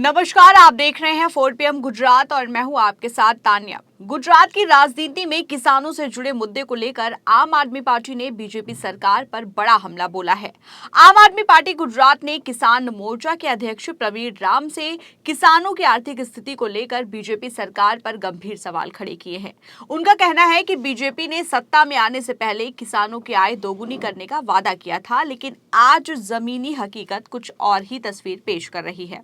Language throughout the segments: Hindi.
नमस्कार, आप देख रहे हैं 4 PM गुजरात और मैं हूं आपके साथ तान्या। गुजरात की राजनीति में किसानों से जुड़े मुद्दे को लेकर आम आदमी पार्टी ने बीजेपी सरकार पर बड़ा हमला बोला है। आम आदमी पार्टी गुजरात ने किसान मोर्चा के अध्यक्ष प्रवीण राम से किसानों की आर्थिक स्थिति को लेकर बीजेपी सरकार पर गंभीर सवाल खड़े किए हैं। उनका कहना है कि बीजेपी ने सत्ता में आने से पहले किसानों की आय दोगुनी करने का वादा किया था, लेकिन आज जमीनी हकीकत कुछ और ही तस्वीर पेश कर रही है।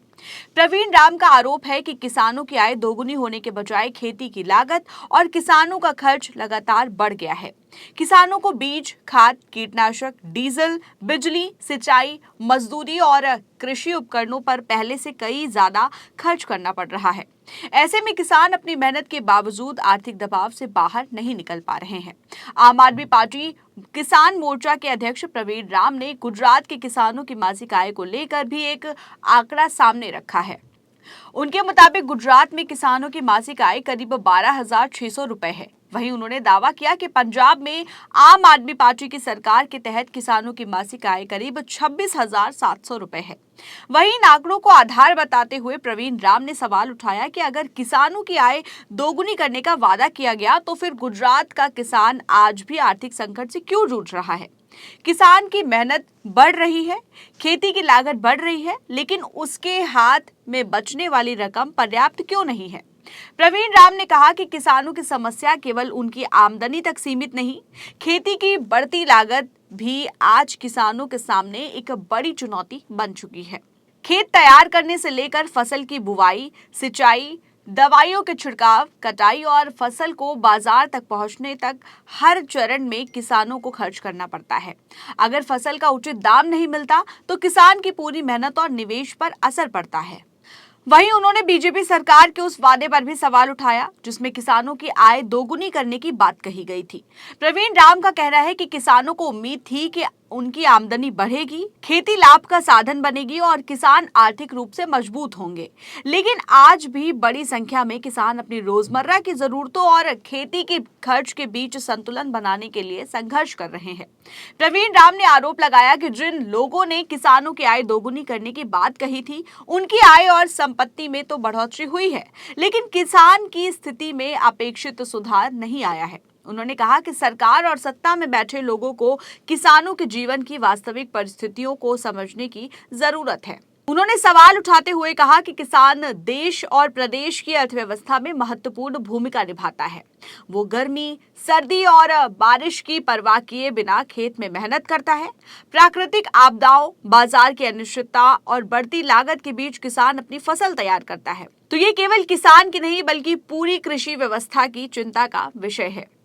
प्रवीण राम का आरोप है कि किसानों की आय दोगुनी होने के बजाय खेती की लागत और किसानों का खर्च लगातार बढ़ गया है। किसानों को बीज, खाद, कीटनाशक, डीजल, बिजली, सिंचाई, मजदूरी और कृषि उपकरणों पर पहले से कई ज्यादा खर्च करना पड़ रहा है। ऐसे में किसान अपनी मेहनत के बावजूद आर्थिक दबाव से बाहर नहीं निकल पा रहे हैं। आम आदमी पार्टी किसान मोर्चा के अध्यक्ष प्रवीण राम ने गुजरात के किसानों की मासिक आय को लेकर भी एक आंकड़ा सामने रखा है। उनके मुताबिक गुजरात में किसानों की मासिक आय करीब 12,600 रुपए है। वहीं उन्होंने दावा किया कि पंजाब में आम आदमी पार्टी की सरकार के तहत किसानों की मासिक आय करीब 26,700 रुपए है। वहीं इन आंकड़ों को आधार बताते हुए प्रवीण राम ने सवाल उठाया कि अगर किसानों की आय दोगुनी करने का वादा किया गया तो फिर गुजरात का किसान आज भी आर्थिक संकट से क्यों जूझ रहा है। किसान की मेहनत बढ़ रही है, खेती की लागत बढ़ रही है, लेकिन उसके हाथ में बचने वाली रकम पर्याप्त क्यों नहीं है। प्रवीण राम ने कहा कि किसानों की समस्या केवल उनकी आमदनी तक सीमित नहीं, खेती की बढ़ती लागत भी आज किसानों के सामने एक बड़ी चुनौती बन चुकी है। खेत तैयार करने से लेकर फसल की बुवाई, सिंचाई, दवाइयों के छिड़काव, कटाई और फसल को बाजार तक पहुंचने तक हर चरण में किसानों को खर्च करना पड़ता है। अगर फसल का उचित दाम नहीं मिलता तो किसान की पूरी मेहनत और निवेश पर असर पड़ता है। वहीं उन्होंने बीजेपी सरकार के उस वादे पर भी सवाल उठाया जिसमें किसानों की आय दोगुनी करने की बात कही गई थी। प्रवीण राम का कहना है कि किसानों को उम्मीद थी कि उनकी आमदनी बढ़ेगी, खेती लाभ का साधन बनेगी और किसान आर्थिक रूप से मजबूत होंगे, लेकिन आज भी बड़ी संख्या में किसान अपनी रोजमर्रा की जरूरतों और खेती के खर्च के बीच संतुलन बनाने के लिए संघर्ष कर रहे हैं। प्रवीण राम ने आरोप लगाया कि जिन लोगों ने किसानों की आय दोगुनी करने की बात कही थी, उनकी आय और संपत्ति में तो बढ़ोतरी हुई है, लेकिन किसान की स्थिति में अपेक्षित सुधार नहीं आया है। उन्होंने कहा कि सरकार और सत्ता में बैठे लोगों को किसानों के जीवन की वास्तविक परिस्थितियों को समझने की जरूरत है। उन्होंने सवाल उठाते हुए कहा कि किसान देश और प्रदेश की अर्थव्यवस्था में महत्वपूर्ण भूमिका निभाता है। वो गर्मी, सर्दी और बारिश की परवाह किए बिना खेत में मेहनत करता है। प्राकृतिक आपदाओं, बाजार की अनिश्चितता और बढ़ती लागत के बीच किसान अपनी फसल तैयार करता है। तो ये केवल किसान की नहीं बल्कि पूरी कृषि व्यवस्था की चिंता का विषय है।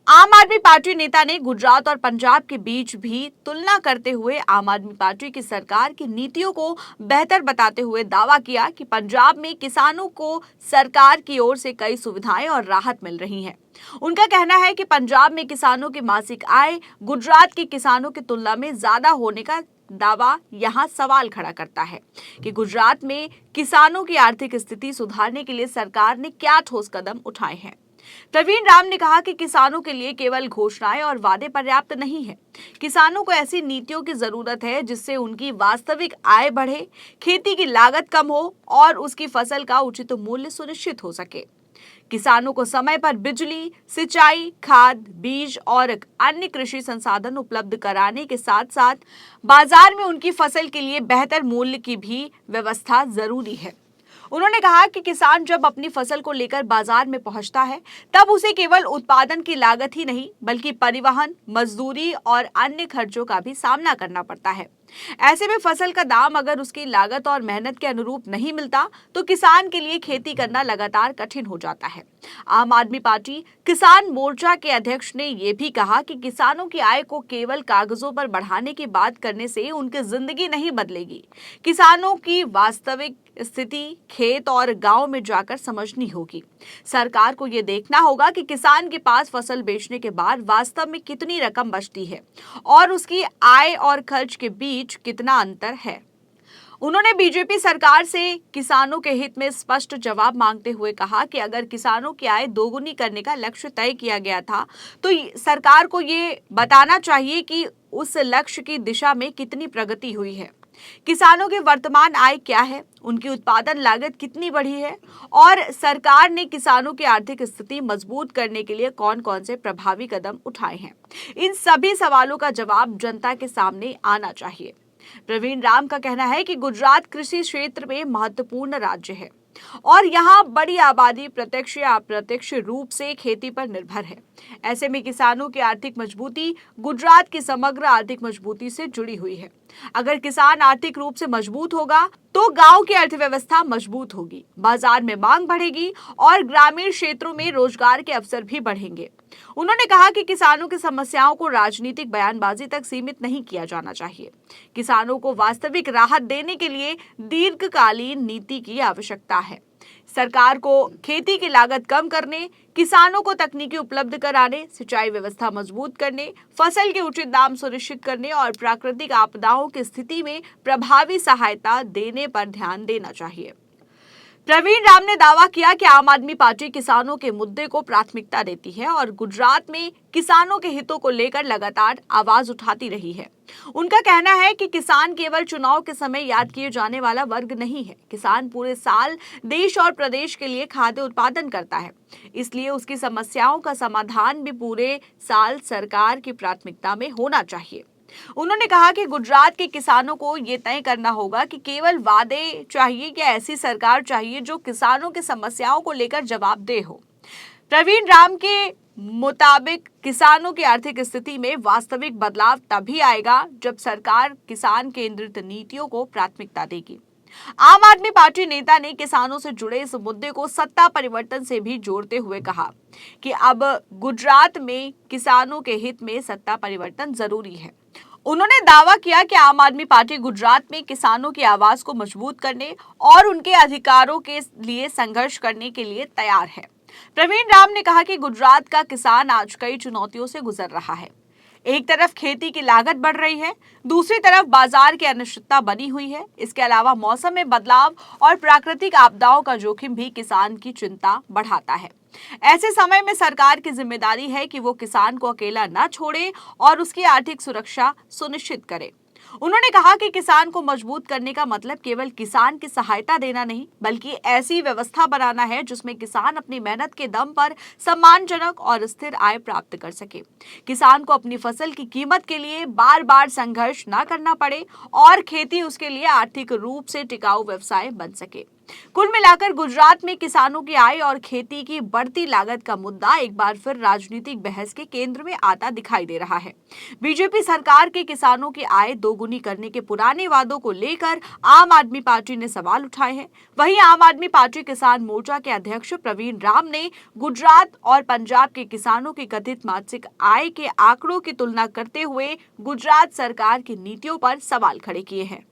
आम आदमी पार्टी नेता ने गुजरात और पंजाब के बीच भी तुलना करते हुए आम आदमी पार्टी की सरकार की नीतियों को बेहतर बताते हुए दावा किया कि पंजाब में किसानों को सरकार की ओर से कई सुविधाएं और राहत मिल रही हैं। उनका कहना है कि पंजाब में किसानों की मासिक आय गुजरात के किसानों की तुलना में ज्यादा होने का दावा यहां सवाल खड़ा करता है कि गुजरात में किसानों की आर्थिक स्थिति सुधारने के लिए सरकार ने क्या ठोस कदम उठाए हैं। प्रवीण राम ने कहा कि किसानों के लिए केवल घोषणाएं और वादे पर्याप्त नहीं है। किसानों को ऐसी नीतियों की जरूरत है जिससे उनकी वास्तविक आय बढ़े, खेती की लागत कम हो और उसकी फसल का उचित मूल्य सुनिश्चित हो सके। किसानों को समय पर बिजली, सिंचाई, खाद, बीज और अन्य कृषि संसाधन उपलब्ध कराने के साथ साथ बाजार में उनकी फसल के लिए बेहतर मूल्य की भी व्यवस्था जरूरी है। उन्होंने कहा कि किसान जब अपनी फसल को लेकर बाजार में पहुंचता है तब उसे केवल उत्पादन की लागत ही नहीं बल्कि परिवहन, मजदूरी और अन्य खर्चों का भी सामना करना पड़ता है। ऐसे में फसल का दाम अगर उसकी लागत और मेहनत के अनुरूप नहीं मिलता तो किसान के लिए खेती करना लगातार कठिन हो जाता है। आम आदमी पार्टी किसान मोर्चा के अध्यक्ष ने यह भी कहा कि किसानों की आय को केवल कागजों पर बढ़ाने की बात करने से उनकी जिंदगी नहीं बदलेगी। किसानों की वास्तविक स्थिति खेत और गांव में जाकर समझनी होगी। सरकार को ये देखना होगा कि किसान के पास फसल बेचने के बाद वास्तव में कितनी रकम बचती है और उसकी आय और खर्च के बीच कितना अंतर है। उन्होंने बीजेपी सरकार से किसानों के हित में स्पष्ट जवाब मांगते हुए कहा कि अगर किसानों की आय दोगुनी करने का लक्ष्य तय किया गया था तो सरकार को ये बताना चाहिए कि उस लक्ष्य की दिशा में कितनी प्रगति हुई है, किसानों की वर्तमान आय क्या है, उनकी उत्पादन लागत कितनी बढ़ी है और सरकार ने किसानों की आर्थिक स्थिति मजबूत करने के लिए कौन कौन से प्रभावी कदम उठाए हैं। इन सभी सवालों का जवाब जनता के सामने आना चाहिए। प्रवीण राम का कहना है कि गुजरात कृषि क्षेत्र में महत्वपूर्ण राज्य है और यहाँ बड़ी आबादी प्रत्यक्ष या अप्रत्यक्ष रूप से खेती पर निर्भर है। ऐसे में किसानों की आर्थिक मजबूती गुजरात की समग्र आर्थिक मजबूती से जुड़ी हुई है। अगर किसान आर्थिक रूप से मजबूत होगा तो गांव की अर्थव्यवस्था मजबूत होगी, बाजार में मांग बढ़ेगी और ग्रामीण क्षेत्रों में रोजगार के अवसर भी बढ़ेंगे। उन्होंने कहा कि किसानों की समस्याओं को राजनीतिक बयानबाजी तक सीमित नहीं किया जाना चाहिए। किसानों को वास्तविक राहत देने के लिए दीर्घकालीन नीति की आवश्यकता है। सरकार को खेती की लागत कम करने, किसानों को तकनीकी उपलब्ध कराने, सिंचाई व्यवस्था मजबूत करने, फसल के उचित दाम सुनिश्चित करने और प्राकृतिक आपदाओं की स्थिति में प्रभावी सहायता देने पर ध्यान देना चाहिए। प्रवीण राम ने दावा किया कि आम आदमी पार्टी किसानों के मुद्दे को प्राथमिकता देती है और गुजरात में किसानों के हितों को लेकर लगातार आवाज उठाती रही है। उनका कहना है कि किसान केवल चुनाव के समय याद किए जाने वाला वर्ग नहीं है। किसान पूरे साल देश और प्रदेश के लिए खाद्य उत्पादन करता है, इसलिए उसकी समस्याओं का समाधान भी पूरे साल सरकार की प्राथमिकता में होना चाहिए। उन्होंने कहा कि गुजरात के किसानों को ये तय करना होगा कि केवल वादे चाहिए या ऐसी सरकार चाहिए जो किसानों की समस्याओं को लेकर जवाबदेह हो। प्रवीण राम के मुताबिक किसानों की आर्थिक स्थिति में वास्तविक बदलाव तभी आएगा जब सरकार किसान केंद्रित नीतियों को प्राथमिकता देगी। आम आदमी पार्टी नेता ने किसानों से जुड़े इस मुद्दे को सत्ता परिवर्तन से भी जोड़ते हुए कहा कि अब गुजरात में किसानों के हित में सत्ता परिवर्तन जरूरी है। उन्होंने दावा किया कि आम आदमी पार्टी गुजरात में किसानों की आवाज को मजबूत करने और उनके अधिकारों के लिए संघर्ष करने के लिए तैयार है। प्रवीण राम ने कहा कि गुजरात का किसान आज कई चुनौतियों से गुजर रहा है। एक तरफ खेती की लागत बढ़ रही है, दूसरी तरफ बाजार की अनिश्चितता बनी हुई है। इसके अलावा मौसम में बदलाव और प्राकृतिक आपदाओं का जोखिम भी किसान की चिंता बढ़ाता है। ऐसे समय में सरकार की जिम्मेदारी है कि वो किसान को अकेला न छोड़े और उसकी आर्थिक सुरक्षा सुनिश्चित करे। उन्होंने कहा कि किसान को मजबूत करने का मतलब केवल किसान की सहायता देना नहीं, बल्कि ऐसी व्यवस्था बनाना है जिसमें किसान अपनी मेहनत के दम पर सम्मानजनक और स्थिर आय प्राप्त कर सके। किसान को अपनी फसल की कीमत के लिए बार बार संघर्ष न करना पड़े और खेती उसके लिए आर्थिक रूप से टिकाऊ व्यवसाय बन सके। कुल मिलाकर गुजरात में किसानों की आय और खेती की बढ़ती लागत का मुद्दा एक बार फिर राजनीतिक बहस के केंद्र में आता दिखाई दे रहा है। बीजेपी सरकार के किसानों की आय दोगुनी करने के पुराने वादों को लेकर आम आदमी पार्टी ने सवाल उठाए हैं। वहीं आम आदमी पार्टी किसान मोर्चा के अध्यक्ष प्रवीण राम ने गुजरात और पंजाब के किसानों की कथित मासिक आय के आंकड़ों की तुलना करते हुए गुजरात सरकार की नीतियों पर सवाल खड़े किए हैं।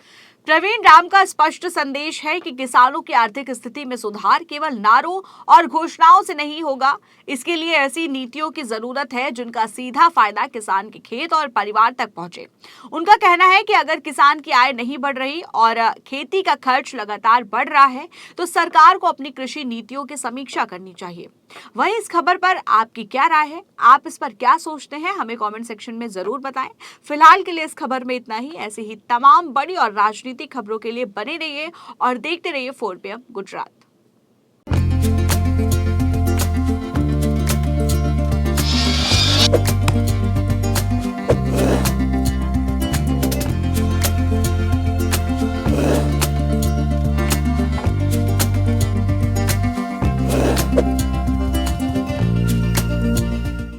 प्रवीण राम का स्पष्ट संदेश है कि किसानों की आर्थिक स्थिति में सुधार केवल नारों और घोषणाओं से नहीं होगा। इसके लिए ऐसी नीतियों की जरूरत है जिनका सीधा फायदा किसान के खेत और परिवार तक पहुंचे। उनका कहना है कि अगर किसान की आय नहीं बढ़ रही और खेती का खर्च लगातार बढ़ रहा है तो सरकार को अपनी कृषि नीतियों की समीक्षा करनी चाहिए। वहीं इस खबर पर आपकी क्या राय है, आप इस पर क्या सोचते हैं, हमें कमेंट सेक्शन में जरूर बताएं। फिलहाल के लिए इस खबर में इतना ही। ऐसे ही तमाम बड़ी और राजनीतिक खबरों के लिए बने रहिए और देखते रहिए 4 PM गुजरात।